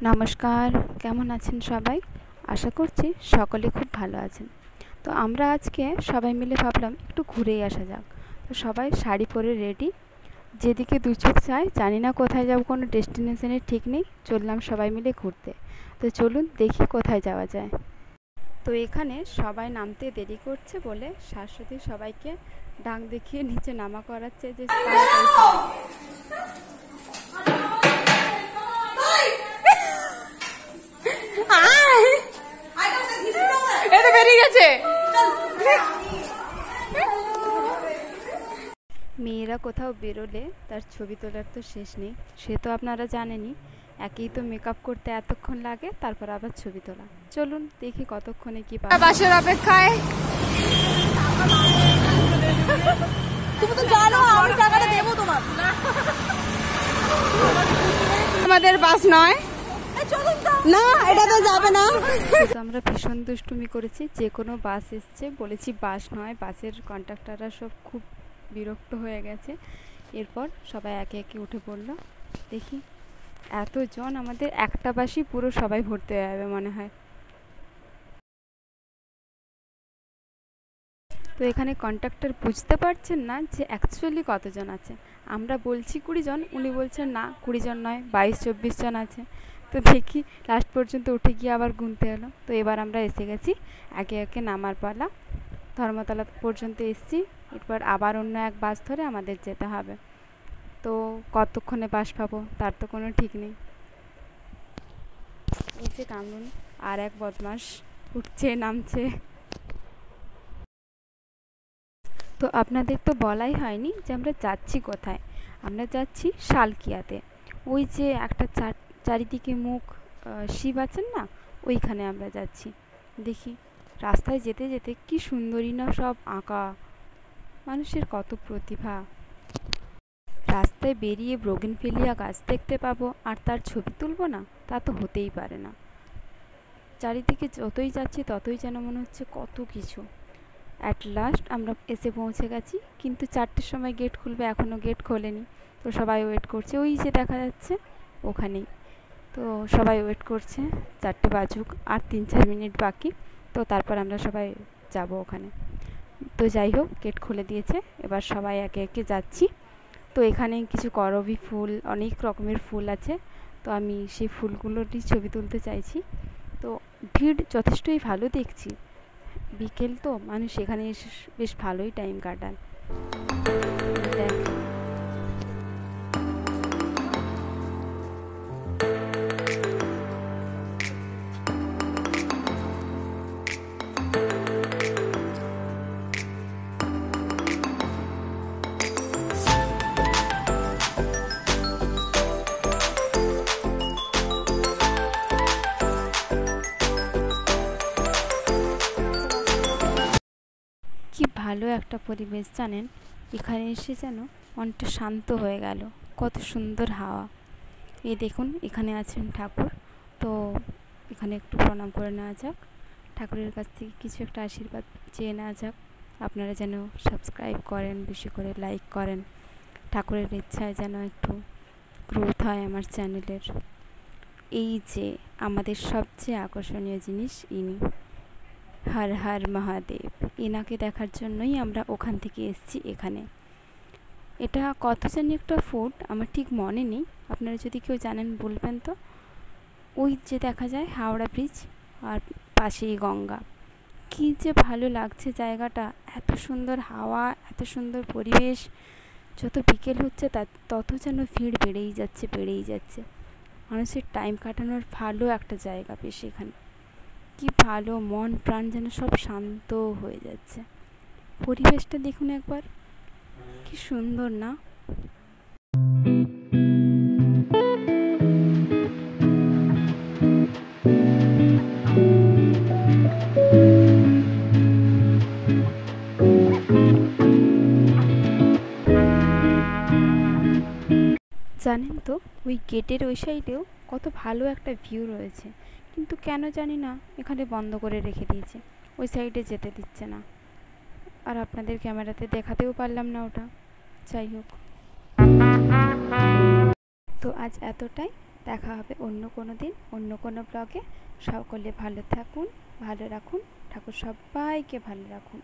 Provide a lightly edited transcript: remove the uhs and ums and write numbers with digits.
নমস্কার, কেমন আছেন সবাই? আশা করছি সকলে খুব ভালো আছেন। তো আমরা আজকে সবাই মিলে ভাবলাম একটু ঘুরেই আসা যাক। তো সবাই শাড়ি পরে রেডি, যেদিকে দু চোখ চায়, জানি না কোথায় যাব, কোনো ডেস্টিনেশনের ঠিক নেই, চললাম সবাই মিলে ঘুরতে। তো চলুন দেখি কোথায় যাওয়া যায়। তো এখানে সবাই নামতে দেরি করছে বলে শাশ্বতী সবাইকে ডাক দেখিয়ে নিচে নামা করাচ্ছে যে মেয়েরা কোথাও বেরোলে তার ছবি তোলার তো শেষ নেই, সে তো আপনারা জানেনই। একেই তো মেকআপ করতে এতক্ষণ লাগে, তারপর আবার ছবি তোলা। চলুন দেখি কতক্ষণে কি পাবো। বাসের অপেক্ষায় তুমি তো জানো আমি টাকাটা দেবো তোমার। আমাদের বাস নয়, না এটাতে যাবে না। তো আমরা ভীষণ দুষ্টুমি করেছি, যে কোনো বাস এসছে বলেছি বাস নয়। বাসের কন্ডাক্টররা সব খুব বিরক্ত হয়ে গেছে। এরপর সবাই একে একে উঠে পড়লো। দেখি এতজন, আমাদের একটা বাসই পুরো সবাই ভর্তি হয়ে যাবে মনে হয়। তো এখানে কন্ডাক্টর বুঝতে পারছেন না যে অ্যাকচুয়ালি কতজন আছে। আমরা বলছি 20 জন, উনি বলছেন না 20 জন নয়, 22-24 জন আছে। তো দেখি লাস্ট পর্যন্ত উঠে গিয়ে আবার গুনতে হলো। তো এবার আমরা এসে গেছি, একে একে নামার পালা। ধর্মতলা পর্যন্ত এসেছি, এরপর আবার অন্য এক বাস ধরে আমাদের যেতে হবে। তো কতক্ষণে বাস পাবো তার তো কোনো ঠিক নেই। এই যে কামরুন আর এক বদমাস উঠছে নামছে। তো আপনাদের তো বলাই হয়নি যে আমরা যাচ্ছি কোথায়। আমরা যাচ্ছি শালকিয়াতে। ওই যে একটা চারিদিকে মুখ শিব আছেন না, ওইখানে আমরা যাচ্ছি। দেখি রাস্তায় যেতে যেতে কি সুন্দরী না সব আঁকা, মানুষের কত প্রতিভা। রাস্তায় বেরিয়ে বোগেনভেলিয়া গাছ দেখতে পাবো আর তার ছবি তুলবো না, তা তো হতেই পারে না। চারিদিকে যতই যাচ্ছি ততই যেন মনে হচ্ছে কত কিছু। অ্যাট লাস্ট আমরা এসে পৌঁছে গেছি, কিন্তু 4টের সময় গেট খুলবে, এখনও গেট খোলেনি। তো সবাই ওয়েট করছে, ওই যে দেখা যাচ্ছে ওখানেই। তো সবাই ওয়েট করছে 4টে বাজুক, আর 3-4 মিনিট বাকি। তো তারপর আমরা সবাই যাব ওখানে। তো যাই হোক, গেট খুলে দিয়েছে, এবার সবাই একে একে যাচ্ছি। তো এখানে কিছু করবী ফুল, অনেক রকমের ফুল আছে। তো আমি সেই ফুলগুলোরই ছবি তুলতে চাইছি। তো ভিড় যথেষ্টই ভালো দেখছি, বিকেল তো মানুষ এখানে এসে বেশ ভালোই টাইম কাটান। কি ভালো একটা পরিবেশ জানেন, এখানে এসে যেন মনটা শান্ত হয়ে গেল। কত সুন্দর হাওয়া। এই দেখুন এখানে আছেন ঠাকুর। তো এখানে একটু প্রণাম করে নেওয়া যাক, ঠাকুরের কাছ থেকে কিছু একটা আশীর্বাদ চেয়ে নেওয়া যাক। আপনারা যেন সাবস্ক্রাইব করেন, বেশি করে লাইক করেন, ঠাকুরের ইচ্ছায় যেন একটু গ্রোথ হয় আমার চ্যানেলের। এই যে আমাদের সবচেয়ে আকর্ষণীয় জিনিস ইনি, হর হর মহাদেব। এনাকে দেখার জন্যই আমরা ওখান থেকে এসেছি এখানে। এটা কত জানি একটা ফুট, আমার ঠিক মনে নেই, আপনারা যদি কেউ জানেন বলবেন তো। ওই যে দেখা যায় হাওড়া ব্রিজ, আর পাশেই গঙ্গা। কি যে ভালো লাগছে জায়গাটা, এত সুন্দর হাওয়া, এত সুন্দর পরিবেশ। যত বিকেল হচ্ছে তত যেন ভিড় বেড়েই যাচ্ছে বেড়েই যাচ্ছে। মানুষের টাইম কাটানোর ভালো একটা জায়গা বেশ এখানে। কি ভালো, মন প্রাণ যেন সব শান্ত হয়ে যাচ্ছে। পরিবেশটা দেখুন একবার, কি সুন্দর না? জানেন তো, ওই গেটের ওই সাইডেও কত ভালো একটা ভিউ রয়েছে, কিন্তু কেন জানি না এখানে বন্ধ করে রেখে দিয়েছে, ওই সাইডে যেতে দিচ্ছে না। আর আপনাদের ক্যামেরাতে দেখাতেও পারলাম না ওটা। যাই হোক, তো আজ এতটাই। দেখা হবে অন্য কোনো দিন, অন্য কোনো ব্লগে। সকলে ভালো থাকুন, ভালো রাখুন, ঠাকুর সবাইকে ভালো রাখুন।